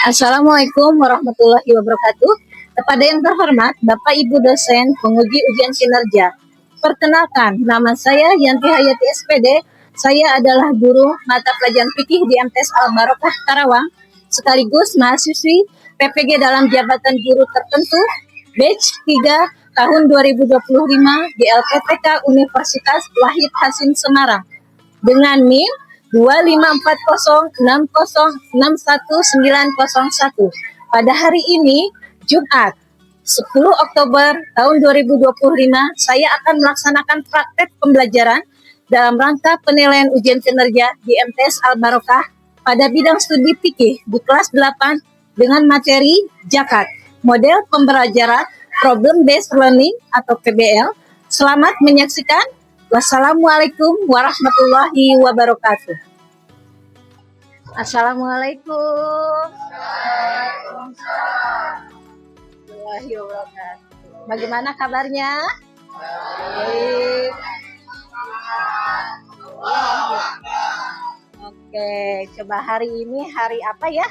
Assalamualaikum warahmatullahi wabarakatuh. Kepada yang terhormat Bapak Ibu dosen penguji ujian kinerja. Perkenalkan, nama saya Yanti Hayati SPD. Saya adalah guru mata pelajaran fikih di MTs Al Barokah Karawang, sekaligus mahasiswi PPG dalam jabatan guru tertentu batch 3 tahun 2025 di LPTK Universitas Wahid Hasim Semarang dengan NIM 25406061901. Pada hari ini, Jumat 10 Oktober tahun 2025, saya akan melaksanakan praktek pembelajaran dalam rangka penilaian ujian kinerja di MTs Al Barokah pada bidang studi fikih di kelas 8 dengan materi Zakat, model pembelajaran Problem Based Learning atau PBL. Selamat menyaksikan. Wassalamualaikum warahmatullahi wabarakatuh. Assalamualaikum warahmatullahi wabarakatuh. Bagaimana kabarnya? Baik. Oke, coba hari ini hari apa ya?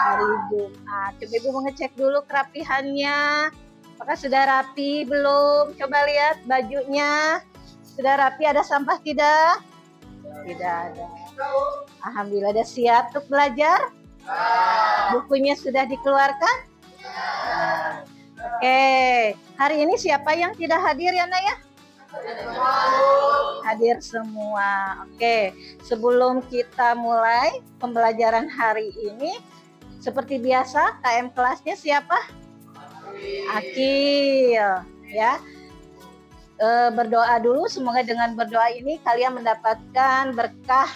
Hari Jumat. Coba Ibu mengecek dulu kerapihannya. Apakah sudah rapi belum? Coba lihat bajunya. Sudah rapi, ada sampah tidak? Tidak ada. Alhamdulillah, ada siap untuk belajar? Bukunya sudah dikeluarkan? Oke, hari ini siapa yang tidak hadir ya Naya? Hadir semua. Oke, sebelum kita mulai pembelajaran hari ini, seperti biasa KM kelasnya siapa? Akil, ya. Berdoa dulu, semoga dengan berdoa ini kalian mendapatkan berkah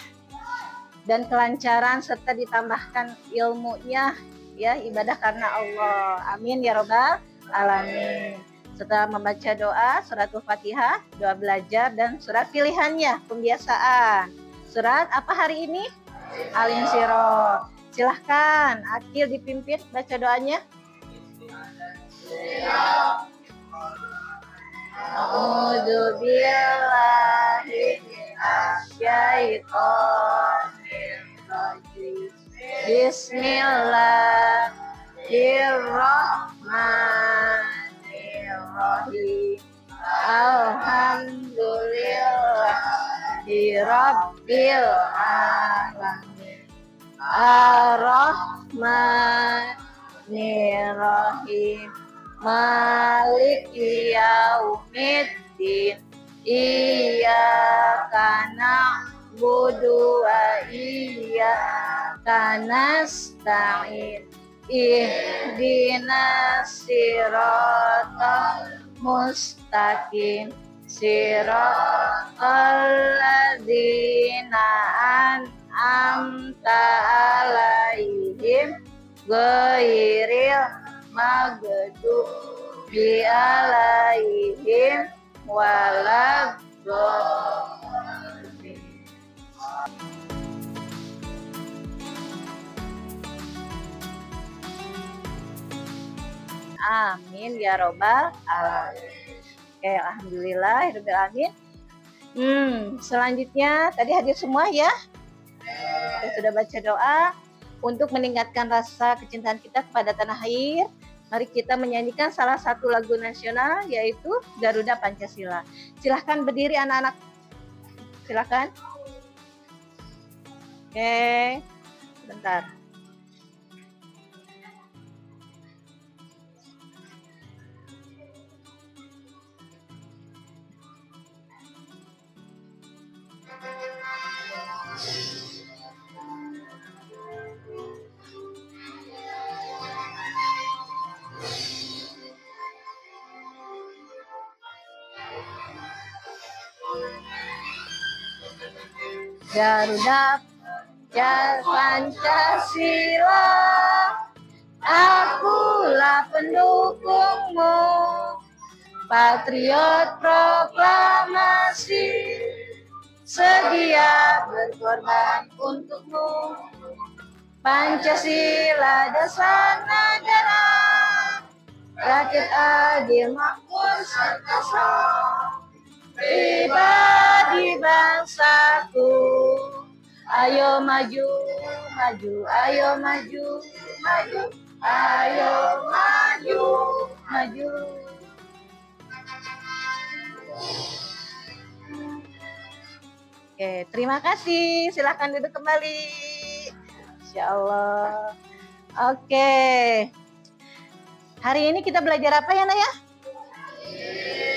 dan kelancaran serta ditambahkan ilmunya, ya, ibadah karena Allah. Amin ya robbal alamin. Setelah membaca doa, suratul Fatihah, doa belajar dan surat pilihannya, pembiasaan. Surat apa hari ini? Al-Insyirah. Silahkan Akil dipimpin baca doanya. A'udzu billahi minasyaitonir rajim. Bismillahirrahmanirrahim. Alhamdulillahirabbil alamin. Ar-Rahmanir-Rahim. Maliki yaumiddin. Iyyaka na'budu wa iyyaka nasta'in. Ihdinas siratal mustaqim. Siratal ladzina an'amta 'alaihim ghairil maghdubi 'alaihim waladdallin. Amin ya robbal alamin. Oke, alhamdulillah rabbil alamin. Selanjutnya tadi hadir semua ya. Kita sudah baca doa untuk meningkatkan rasa kecintaan kita kepada tanah air. Mari kita menyanyikan salah satu lagu nasional, yaitu Garuda Pancasila. Silahkan berdiri anak-anak. Silahkan. Oke, bentar. Garuda Pancasila, akulah pendukungmu, patriot proklamasi, sedia berkorban untukmu. Pancasila dasar negara, rakyat adil makmur serta pribadi bangsaku, Ayo maju, maju, ayo maju, maju, ayo maju, maju. Oke, terima kasih. Silahkan duduk kembali. Insya Allah. Oke. Hari ini kita belajar apa ya, Naya?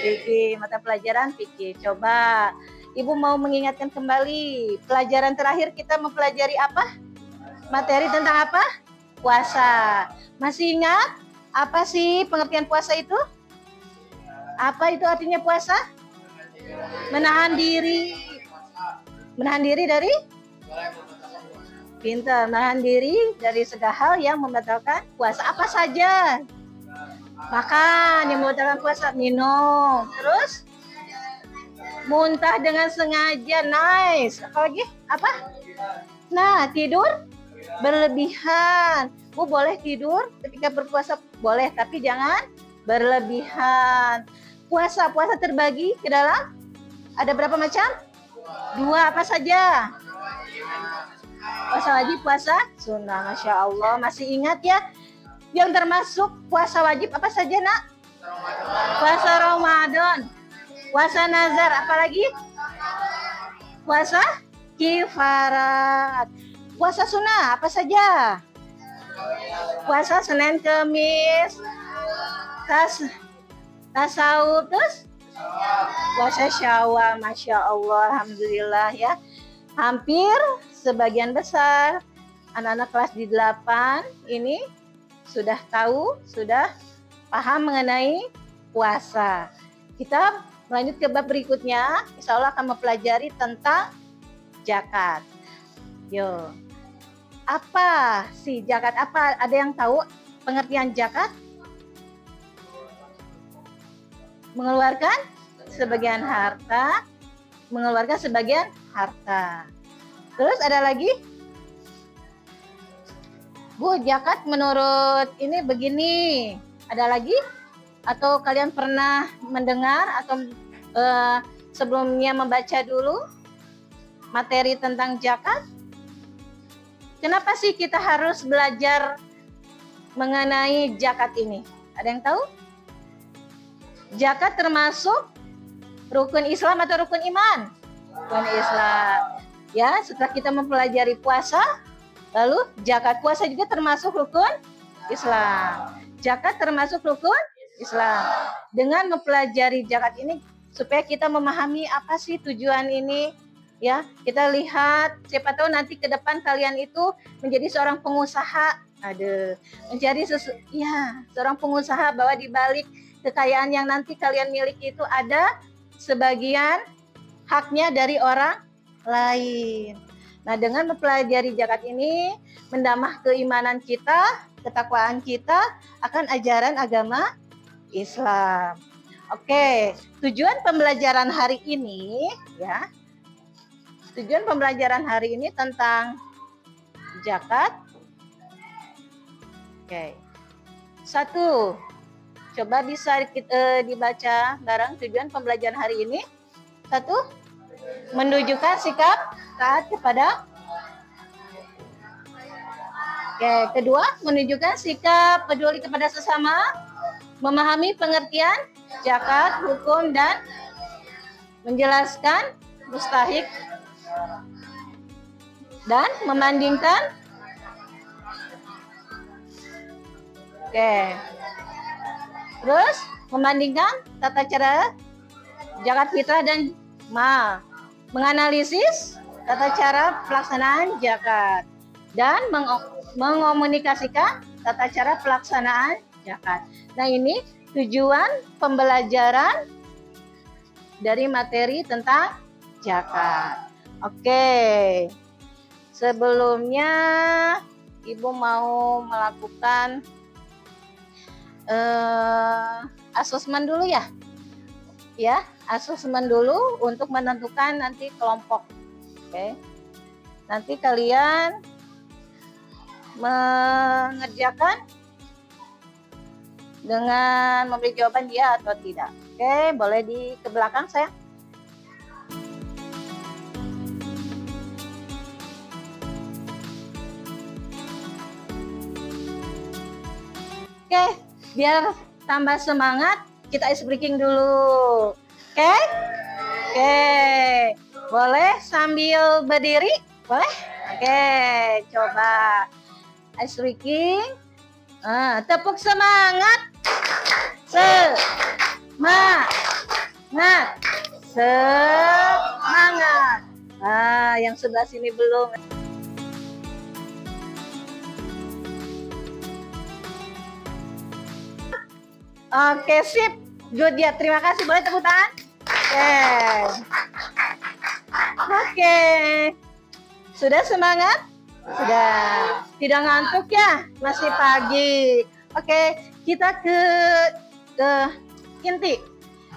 Fikih, mata pelajaran fikih. Coba Ibu mau mengingatkan kembali. Pelajaran terakhir kita mempelajari apa? Materi tentang apa? Puasa. Masih ingat? Apa sih pengertian puasa itu? Apa itu artinya puasa? Menahan diri. Menahan diri dari? Pintar. Menahan diri dari segala hal yang membatalkan puasa. Apa saja? Makan yang membatalkan puasa. Minum. Terus? Muntah dengan sengaja. Nice. Apalagi? Apa? Nah, tidur berlebihan. Bu boleh tidur ketika berpuasa? Boleh, tapi jangan berlebihan. Puasa terbagi ke dalam ada berapa macam? 2, apa saja? Puasa wajib, puasa sunnah. Masya Allah, masih ingat ya? Yang termasuk puasa wajib apa saja, Nak? Puasa Ramadan, puasa nazar, apalagi? Puasa kifarat. Puasa sunnah apa saja? Puasa Senin Kemis, tasawuf, terus puasa Syawal. Masya Allah, alhamdulillah ya. Hampir sebagian besar anak-anak kelas di 8 ini sudah tahu, sudah paham mengenai puasa. Kita lanjut ke bab berikutnya. Insya Allah akan mempelajari tentang zakat. Yo, apa sih zakat? Apa ada yang tahu pengertian zakat? Mengeluarkan sebagian harta, mengeluarkan sebagian harta. Terus ada lagi? Bu, zakat menurut ini begini. Ada lagi? Atau kalian pernah mendengar atau sebelumnya membaca dulu materi tentang zakat? Kenapa sih kita harus belajar mengenai zakat ini? Ada yang tahu? Zakat termasuk rukun Islam atau rukun iman? Rukun Islam. Ya, setelah kita mempelajari puasa, lalu zakat. Puasa juga termasuk rukun Islam. Zakat termasuk rukun Islam. Dengan mempelajari zakat ini supaya kita memahami apa sih tujuan ini, ya. Kita lihat, siapa tahu nanti ke depan kalian itu menjadi seorang pengusaha. Menjadi seorang pengusaha, bahwa di balik kekayaan yang nanti kalian miliki itu ada sebagian haknya dari orang lain. Nah, dengan mempelajari zakat ini mendamah keimanan kita, ketakwaan kita akan ajaran agama Islam. Oke, tujuan pembelajaran hari ini ya. Tujuan pembelajaran hari ini tentang zakat. Oke. 1. Coba bisa dibaca bareng tujuan pembelajaran hari ini. 1. Menunjukkan sikap taat kepada. Oke, 2. Menunjukkan sikap peduli kepada sesama, memahami pengertian zakat, hukum, dan menjelaskan mustahik dan membandingkan. Oke. Terus membandingkan tata cara zakat fitrah dan mal, menganalisis tata cara pelaksanaan zakat, dan mengomunikasikan tata cara pelaksanaan zakat. Nah, ini tujuan pembelajaran dari materi tentang zakat. Oke. Sebelumnya Ibu mau melakukan asesmen dulu ya. Ya, asesmen dulu untuk menentukan nanti kelompok. Oke. Nanti kalian mengerjakan dengan memberi jawaban ya atau tidak. Oke, boleh ke belakang saya. Oke, biar tambah semangat, kita ice breaking dulu. Oke? Oke. Boleh sambil berdiri? Boleh? Oke, coba ice breaking. Tepuk semangat. Semangat. Semangat. Yang sebelah sini belum. Oke, sip. Good ya. Terima kasih. Boleh tepuk tangan? Oke. Sudah semangat? Sudah. Tidak ngantuk ya? Masih pagi. Oke, kita ke inti.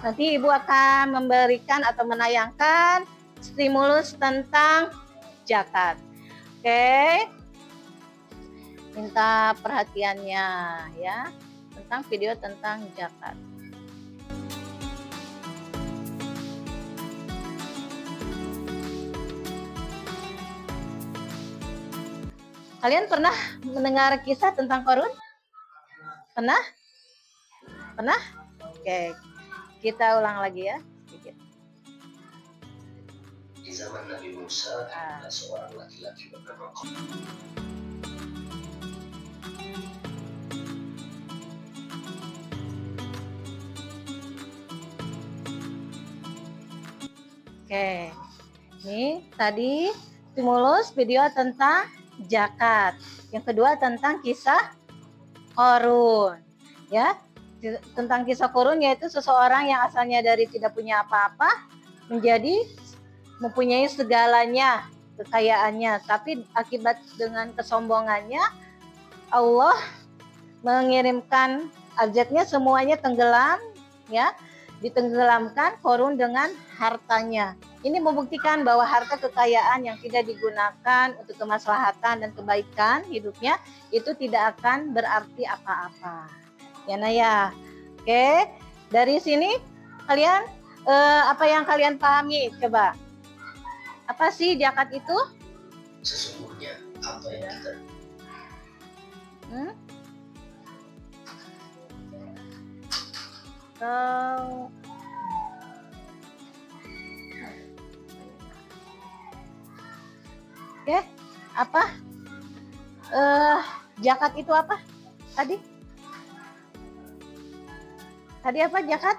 Nanti Ibu akan memberikan atau menayangkan stimulus tentang zakat. Oke. Minta perhatiannya ya. Tentang video tentang zakat. Kalian pernah mendengar kisah tentang Qarun? Pernah? Pernah? Oke, kita ulang lagi ya. Sedikit. Di zaman Nabi Musa, ada seorang laki-laki bernama Qarun. Oke, ini tadi stimulus video tentang zakat. Yang kedua tentang kisah Qarun. Ya, tentang kisah Qarun yaitu seseorang yang asalnya dari tidak punya apa-apa menjadi mempunyai segalanya, kekayaannya, tapi akibat dengan kesombongannya Allah mengirimkan azabnya, semuanya tenggelam ya. Ditenggelamkan Qarun dengan hartanya. Ini membuktikan bahwa harta kekayaan yang tidak digunakan untuk kemaslahatan dan kebaikan hidupnya itu tidak akan berarti apa-apa. Ya Naya. Oke, dari sini kalian apa yang kalian pahami? Coba. Apa sih zakat itu? Sesungguhnya apa yang kita Oke, apa? Zakat itu apa? Tadi? Tadi apa zakat?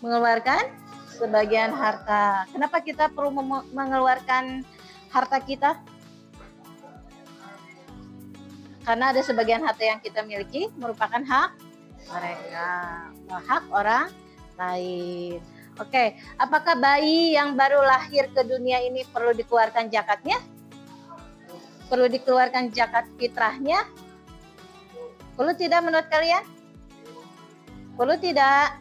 Mengeluarkan sebagian harta. Kenapa kita perlu mengeluarkan harta kita? Karena ada sebagian harta yang kita miliki merupakan hak mereka, hak orang lain. Oke, apakah bayi yang baru lahir ke dunia ini perlu dikeluarkan zakatnya? Perlu dikeluarkan zakat fitrahnya? Perlu tidak menurut kalian? Perlu tidak?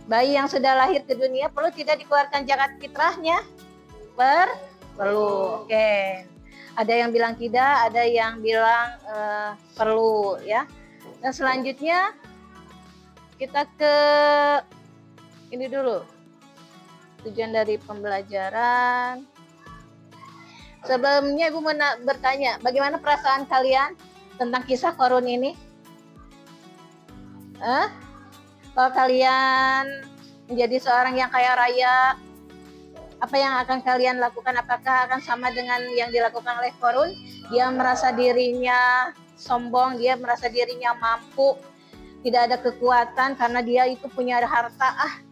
Bayi yang sudah lahir ke dunia perlu tidak dikeluarkan zakat fitrahnya? Perlu. Oke. Ada yang bilang tidak, ada yang bilang perlu ya. Dan selanjutnya kita ke ini dulu. Tujuan dari pembelajaran. Sebelumnya Ibu mau bertanya, bagaimana perasaan kalian tentang kisah Qarun ini? Kalau kalian menjadi seorang yang kaya raya, apa yang akan kalian lakukan? Apakah akan sama dengan yang dilakukan oleh Qarun? Dia merasa dirinya sombong, dia merasa dirinya mampu, tidak ada kekuatan karena dia itu punya harta,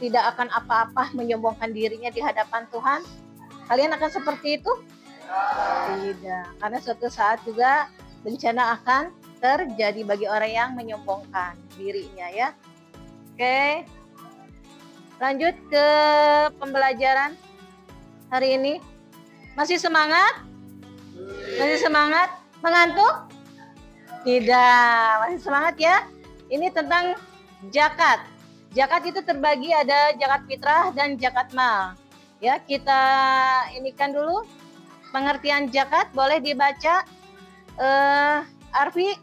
tidak akan apa-apa menyombongkan dirinya di hadapan Tuhan. Kalian akan seperti itu? Tidak, karena suatu saat juga bencana akan terjadi bagi orang yang menyombongkan dirinya ya. Oke. Lanjut ke pembelajaran hari ini. Masih semangat? Masih semangat? Mengantuk? Tidak, masih semangat ya. Ini tentang zakat. Zakat itu terbagi ada zakat fitrah dan zakat mal. Ya, kita inikan dulu pengertian zakat. Boleh dibaca Arfi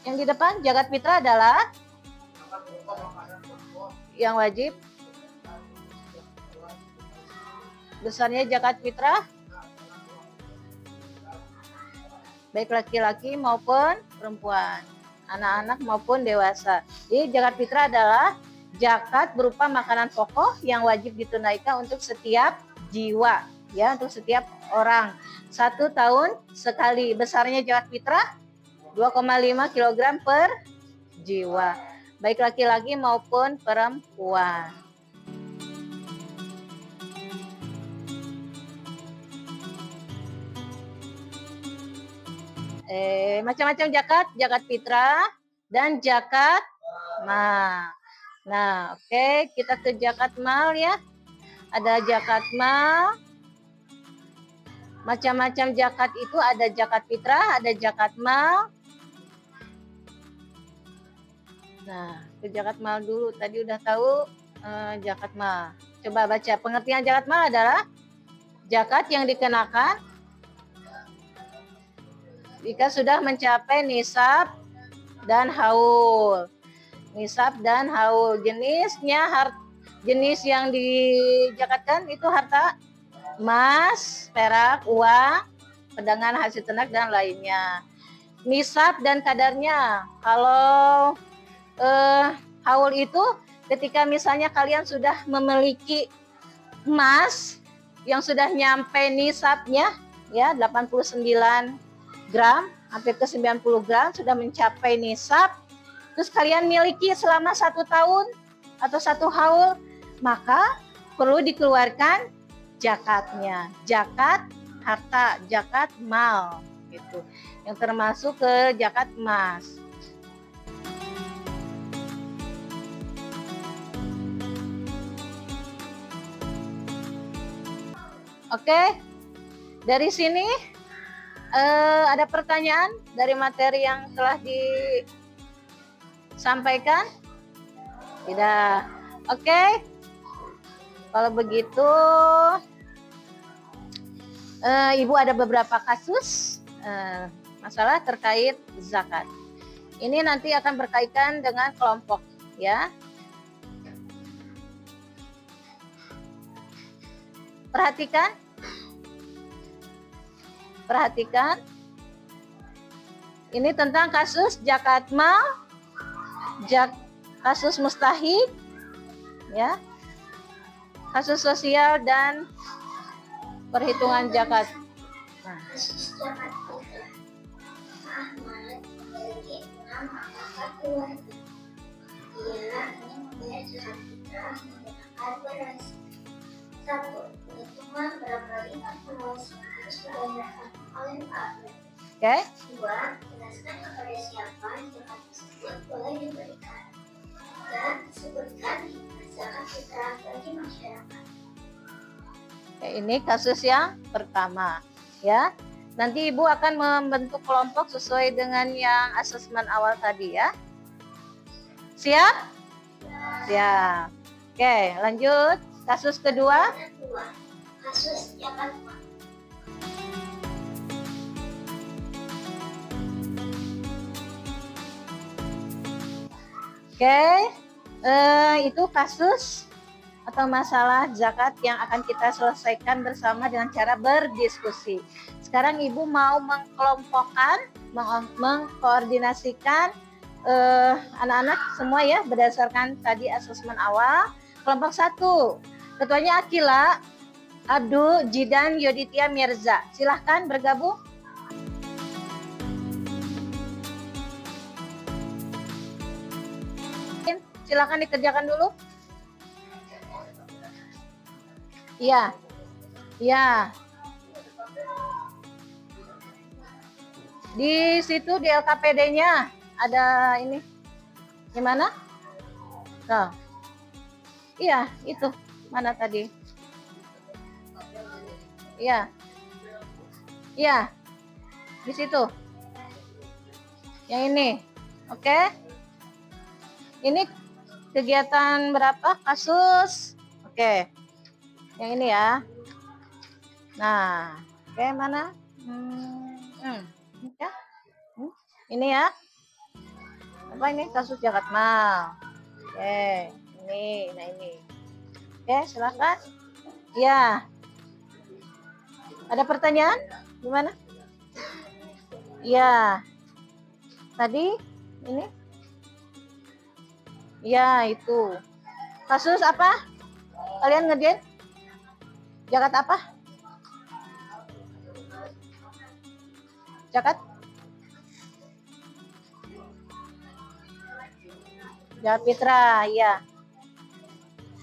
yang di depan. Zakat fitrah adalah yang wajib. Besarnya zakat fitrah baik laki-laki maupun perempuan, anak-anak maupun dewasa. Jadi zakat fitrah adalah zakat berupa makanan pokok yang wajib ditunaikan untuk setiap jiwa, ya, untuk setiap orang. 1 tahun sekali. Besarnya zakat fitrah 2,5 kg per jiwa, baik laki-laki maupun perempuan. Macam-macam zakat, zakat fitrah dan zakat mal. Nah, oke, kita ke zakat mal ya. Ada zakat mal. Macam-macam zakat itu ada zakat fitrah, ada zakat mal. Nah, ke zakat mal dulu. Tadi udah tahu zakat mal. Coba baca. Pengertian zakat mal adalah zakat yang dikenakan jika sudah mencapai nisab dan haul. Nisab dan haul. Jenis yang dizakatkan itu harta emas, perak, uang, pedagang hasil ternak dan lainnya. Nisab dan kadarnya. Kalau haul itu ketika misalnya kalian sudah memiliki emas yang sudah nyampe nisabnya ya 89 gram hampir ke 90 gram sudah mencapai nisab, terus kalian miliki selama 1 tahun atau 1 haul, maka perlu dikeluarkan zakatnya, zakat harta, zakat mal gitu, yang termasuk ke zakat emas. Oke, dari sini ada pertanyaan dari materi yang telah disampaikan? Tidak. Oke, kalau begitu Ibu ada beberapa kasus masalah terkait zakat. Ini nanti akan berkaitan dengan kelompok ya. Perhatikan. Ini tentang kasus zakat mal, kasus mustahik, ya, kasus sosial dan perhitungan zakat. Nah. Kasus zakat fitrah. Ahmad memiliki 6 anggota keluarga. Ia ingin membayar zakat fitrah menggunakan beras. 1. Perhitungan berapa liter beras yang harus dibayarkan oleh Pak. Oke. 2. Jelaskan kepada siapa zakat tersebut boleh diberikan. 3. Sebutkan hikmah zakat fitrah bagi masyarakat. Oke, ini kasus yang pertama ya. Nanti Ibu akan membentuk kelompok sesuai dengan yang asesmen awal tadi ya. Siap? Siap. Oke, lanjut. Kasus kedua. Kasus zakat mal. Oke, itu kasus atau masalah zakat yang akan kita selesaikan bersama dengan cara berdiskusi. Sekarang Ibu mau mengkelompokkan, mengkoordinasikan anak-anak semua ya berdasarkan tadi asesmen awal. Kelompok 1, ketuanya Akila, Abdul, Jidan, Yoditia, Mirza. Silahkan bergabung. Silahkan dikerjakan dulu. Iya. Iya. Di situ di LKPD-nya ada ini. Gimana? Nah. Iya, itu. Mana tadi? Iya. Iya. Di situ. Yang ini. Oke. Ini kegiatan berapa? Kasus. Oke. Yang ini ya. Nah, oke mana? Ya. Ini ya. Apa ini? Kasus zakat mal. Oke, ini. Nah ini. Oke, silakan. Ya. Ada pertanyaan? Gimana? Ya, tadi ini. Ya, itu. Kasus apa? Kalian ngerjain? Zakat apa? Zakat? Zakat fitrah, ya.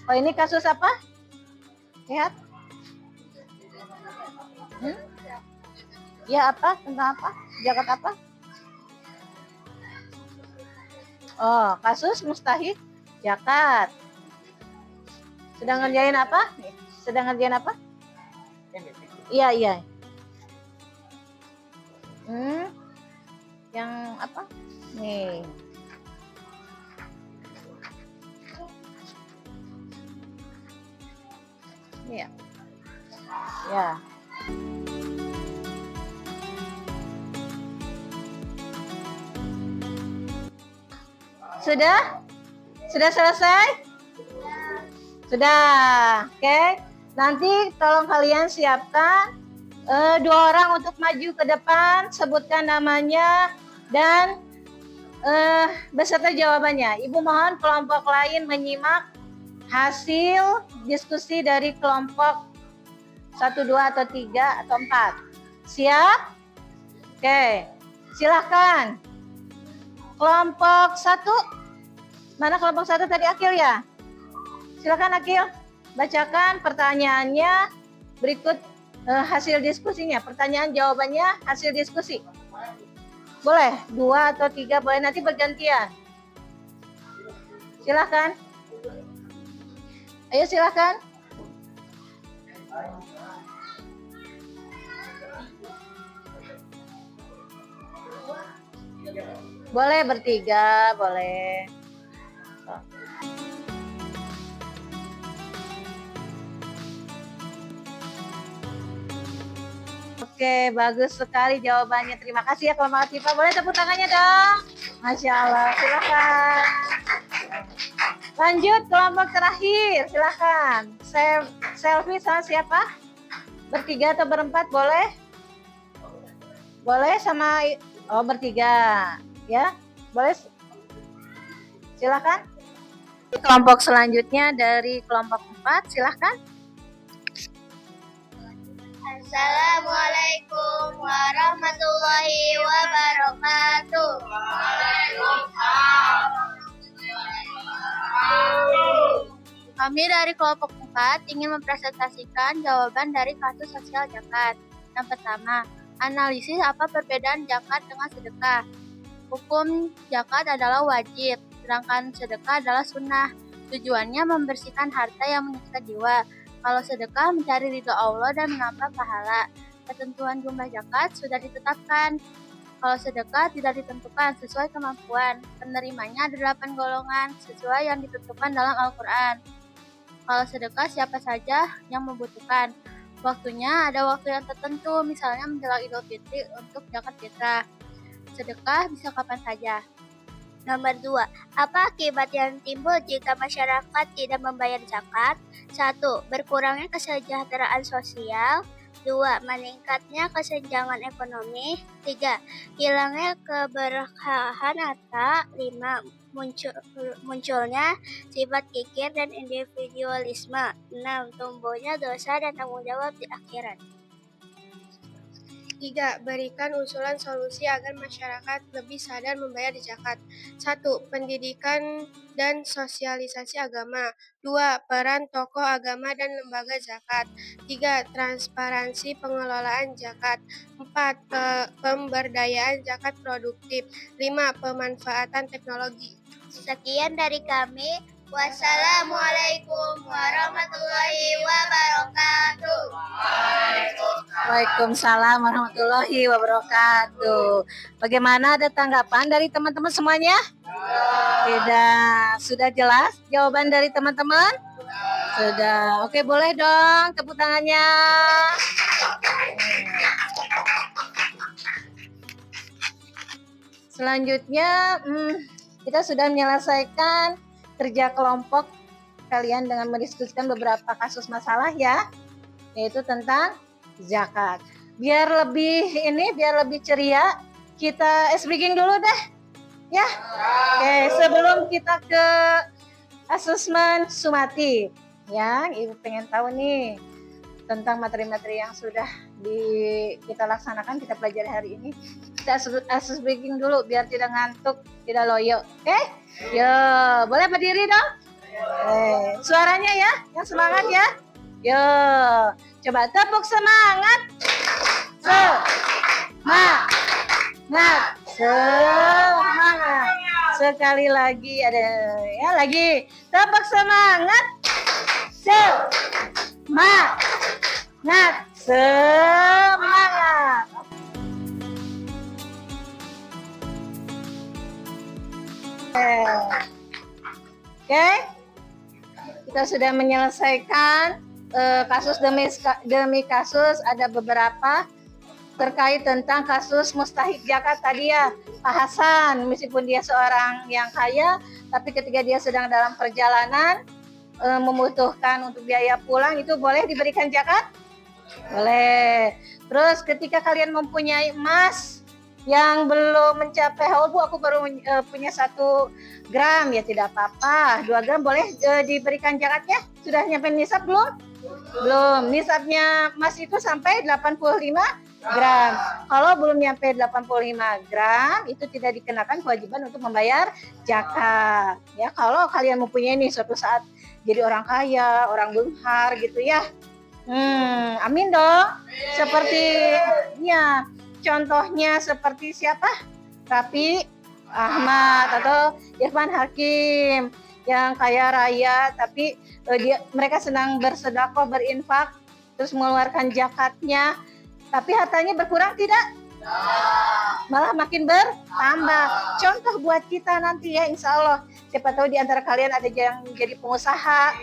Oh, ini kasus apa? Lihat. Ya, apa? Tentang apa? Zakat apa? Oh, kasus mustahik zakat. Sedang ngerjain apa? Sedang ngerjain apa? Iya, iya. Yang apa? Nih. Iya. Ya. Sudah? Sudah selesai? Sudah. Oke. Nanti tolong kalian siapkan 2 orang untuk maju ke depan, sebutkan namanya dan beserta jawabannya. Ibu mohon kelompok lain menyimak hasil diskusi dari kelompok 1, 2, atau 3, atau 4. Siap? Oke, silahkan. Kelompok 1, mana kelompok 1 tadi? Akil ya? Silakan Akil, bacakan pertanyaannya berikut hasil diskusinya. Pertanyaan jawabannya hasil diskusi. Boleh 2 atau 3, boleh nanti bergantian. Silakan. Ayo silakan. Boleh bertiga, boleh. Oke, bagus sekali jawabannya. Terima kasih ya kelompok Atifa. Boleh tepuk tangannya dong? Masya Allah, silakan. Lanjut kelompok terakhir, silakan. Selfie sama siapa? Bertiga atau berempat boleh? Boleh sama bertiga, ya? Boleh? Silakan. Kelompok selanjutnya dari kelompok 4, silakan. Assalamualaikum warahmatullahi wabarakatuh. Kami dari kelompok 4 ingin mempresentasikan jawaban dari kasus sosial zakat. Yang pertama, analisis apa perbedaan zakat dengan sedekah. Hukum zakat adalah wajib, sedangkan sedekah adalah sunnah. Tujuannya membersihkan harta yang menyiksa jiwa. Kalau sedekah mencari ridho Allah dan menambah pahala. Ketentuan jumlah zakat sudah ditetapkan. Kalau sedekah tidak ditentukan sesuai kemampuan. Penerimanya ada 8 golongan sesuai yang ditentukan dalam Al-Quran. Kalau sedekah siapa saja yang membutuhkan. Waktunya ada waktu yang tertentu, misalnya menjelang Idul Fitri untuk zakat fitrah. Sedekah bisa kapan saja. Nomor 2, apa akibat yang timbul jika masyarakat tidak membayar zakat? 1. Berkurangnya kesejahteraan sosial. 2. Meningkatnya kesenjangan ekonomi. 3. Hilangnya keberkahan harta. 5. Munculnya sifat kikir dan individualisme. 6. Tumbuhnya dosa dan tanggung jawab di akhirat. 3. Berikan usulan solusi agar masyarakat lebih sadar membayar zakat. 1. Pendidikan dan sosialisasi agama. 2. Peran tokoh agama dan lembaga zakat. 3. Transparansi pengelolaan zakat. 4. Pemberdayaan zakat produktif. 5. Pemanfaatan teknologi. Sekian dari kami. Wassalamualaikum warahmatullahi wabarakatuh. Waalaikumsalam warahmatullahi wabarakatuh. Bagaimana, ada tanggapan dari teman-teman semuanya? Tidak. Sudah jelas jawaban dari teman-teman? Sudah. Oke, boleh dong tepuk tangannya. Selanjutnya kita sudah menyelesaikan kerja kelompok kalian dengan mendiskusikan beberapa kasus masalah ya, yaitu tentang zakat. Biar lebih ceria, kita ice breaking dulu deh. Ya. Oke, sebelum kita ke asesmen sumatif. Ya, Ibu pengen tahu nih tentang materi-materi yang sudah kita laksanakan, kita pelajari hari ini. Kita ice breaking dulu biar tidak ngantuk, tidak loyo. Oke? Yo, boleh berdiri dong? Suaranya ya, yang semangat ya. Yo, coba tepuk semangat. Semangat. Sekali lagi ada ya lagi. Tepuk semangat. Semangat. Oke. Kita sudah menyelesaikan kasus demi kasus, ada beberapa terkait tentang kasus mustahik zakat tadi ya, Pak Hasan, meskipun dia seorang yang kaya, tapi ketika dia sedang dalam perjalanan membutuhkan untuk biaya pulang, itu boleh diberikan zakat? Boleh. Terus ketika kalian mempunyai emas yang belum mencapai haul, Bu, aku baru punya 1 gram, ya tidak apa-apa, 2 gram boleh diberikan zakatnya? Sudah nyampe nisab belum? Belum. Nisabnya emas itu sampai 85 gram. Kalau belum nyampe 85 gram, itu tidak dikenakan kewajiban untuk membayar zakat. Ya, kalau kalian mempunyai nih suatu saat jadi orang kaya, orang benghar gitu ya. Amin dong. Seperti ya, contohnya seperti siapa? Raffi Ahmad atau Irfan Hakim yang kaya raya, tapi mereka senang bersedekah, berinfak, terus mengeluarkan zakatnya, tapi hartanya berkurang tidak? Malah makin bertambah. Contoh buat kita nanti ya, insya Allah. Siapa tahu di antara kalian ada yang jadi pengusaha,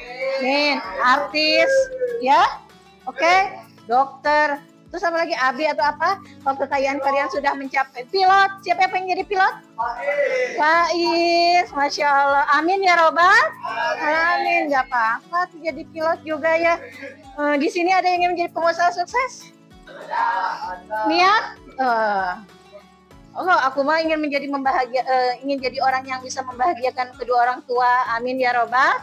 artis, ya, oke, dokter, terus apa lagi, AB atau apa? Kalau kekayaan kalian sudah mencapai pilot, siapa yang pengen jadi pilot? Faiz, Masya Allah. Amin ya robbal alamin. Gak apa-apa jadi pilot juga ya. Di sini ada yang ingin menjadi pengusaha sukses? Niat? Aku mah ingin ingin jadi orang yang bisa membahagiakan kedua orang tua. Amin ya robbal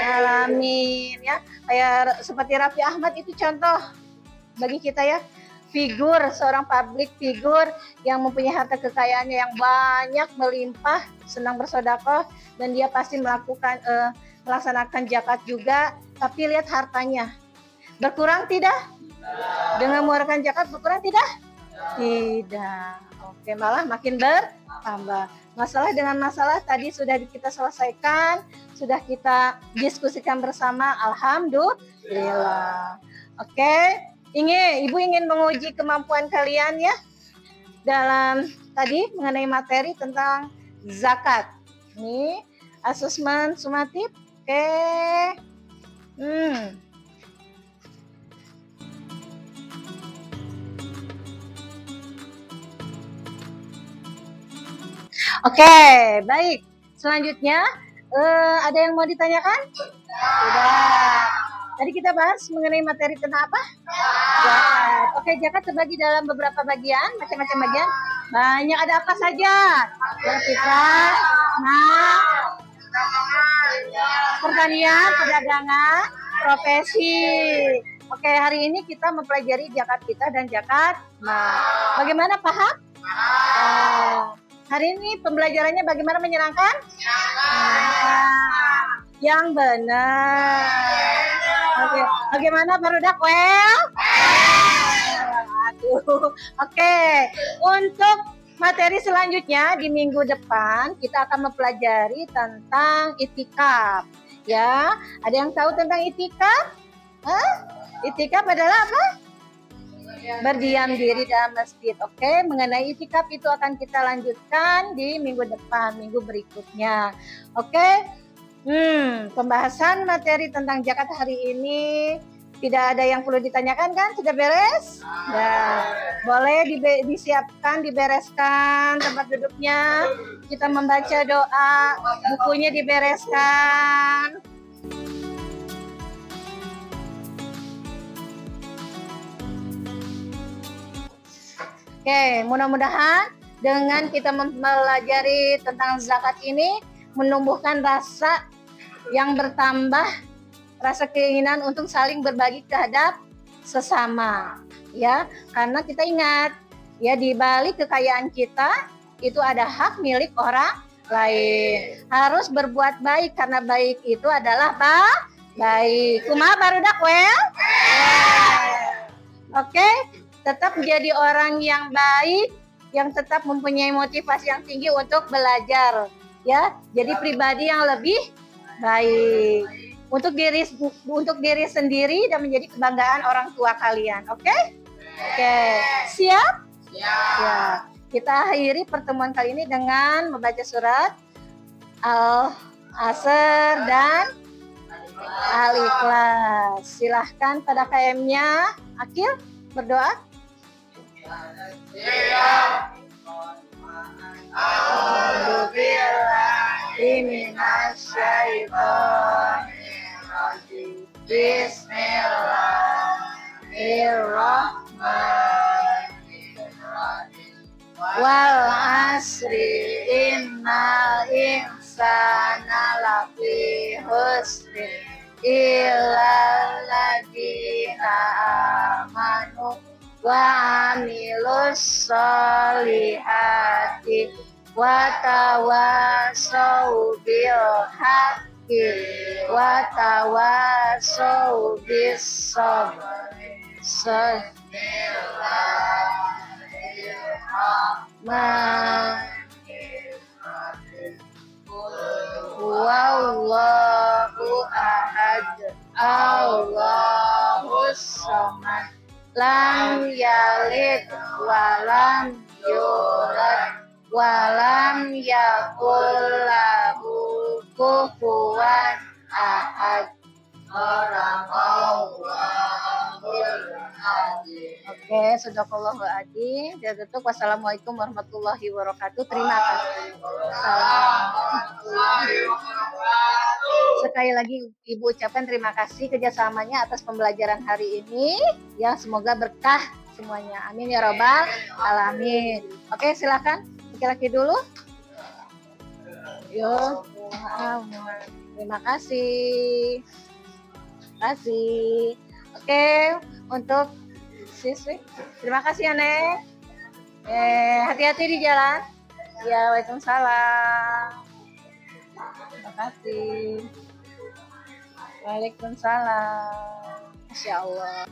alamin ya. Kayak seperti Raffi Ahmad itu contoh bagi kita ya, figur, seorang public figur yang mempunyai harta kekayaannya yang banyak melimpah, senang bersedekah, dan dia pasti melaksanakan zakat juga, tapi lihat hartanya berkurang tidak? Dengan mengeluarkan zakat berkurang tidak? Tidak. Oke, malah makin bertambah. Masalah dengan masalah tadi sudah kita selesaikan, sudah kita diskusikan bersama, alhamdulillah. Oke. Ibu ingin menguji kemampuan kalian ya dalam tadi mengenai materi tentang zakat. Ini asesmen sumatif. Oke. Oke, baik. Selanjutnya ada yang mau ditanyakan? Sudah. Tadi kita bahas mengenai materi tentang apa? Zakat. Oke, zakat terbagi dalam beberapa bagian, macam-macam bagian. Banyak, ada apa saja? Berfitrah, pertanian, perdagangan, profesi. Oke, hari ini kita mempelajari zakat fitrah dan zakat mal. Bagaimana, paham? Hari ini pembelajarannya bagaimana, menyenangkan? Yang benar. Oke, bagaimana barudak? Oke, untuk materi selanjutnya di minggu depan kita akan mempelajari tentang itikaf. Ya, ada yang tahu tentang itikaf? Itikaf adalah apa? Berdiam diri dalam masjid. Oke, mengenai itikaf itu akan kita lanjutkan di minggu depan, minggu berikutnya. Oke. Pembahasan materi tentang zakat hari ini tidak ada yang perlu ditanyakan kan? Sudah beres? Ya, boleh disiapkan, dibereskan tempat duduknya. Kita membaca doa, bukunya dibereskan. Oke, mudah-mudahan dengan kita mempelajari tentang zakat ini menumbuhkan rasa yang bertambah, rasa keinginan untuk saling berbagi terhadap sesama, ya. Karena kita ingat, ya, di balik kekayaan kita itu ada hak milik orang lain. Harus berbuat baik karena baik itu adalah baik. Kumaha barudak wel? Oke, tetap menjadi orang yang baik, yang tetap mempunyai motivasi yang tinggi untuk belajar, ya. Jadi pribadi yang lebih baik untuk diri sendiri dan menjadi kebanggaan orang tua kalian. Oke? Oke. Siap? Ya. Kita akhiri pertemuan kali ini dengan membaca surat Al-Asr dan Al-Ikhlas. Silahkan pada KM-nya. Akil berdoa. Bismillahirrahmanirrahim. Wal asri innal insana lafi husrin illal ladzina amanu wa amilus solihati wa tawasau bil haqqi wa tawasau bis sabri. Bismillahirrahmanirrahim. Wallahu ahad, Allahus samad, lam yalid walam yulad walam yakul lahu kufuwan ahad. Oke, sadaqallahul adzim. Dan tutup, wassalamualaikum warahmatullahi wabarakatuh. Terima kasih. Sekali lagi Ibu ucapkan terima kasih kerjasamanya atas pembelajaran hari ini. Ya, semoga berkah semuanya. Amin ya robbal alamin. Oke, silakan laki-laki dulu. Yo, terima kasih. Oke, untuk siswi, terima kasih ya Nek. Hati-hati di jalan. Ya, waalaikumsalam. Terima kasih. Waalaikumsalam. Masya Allah.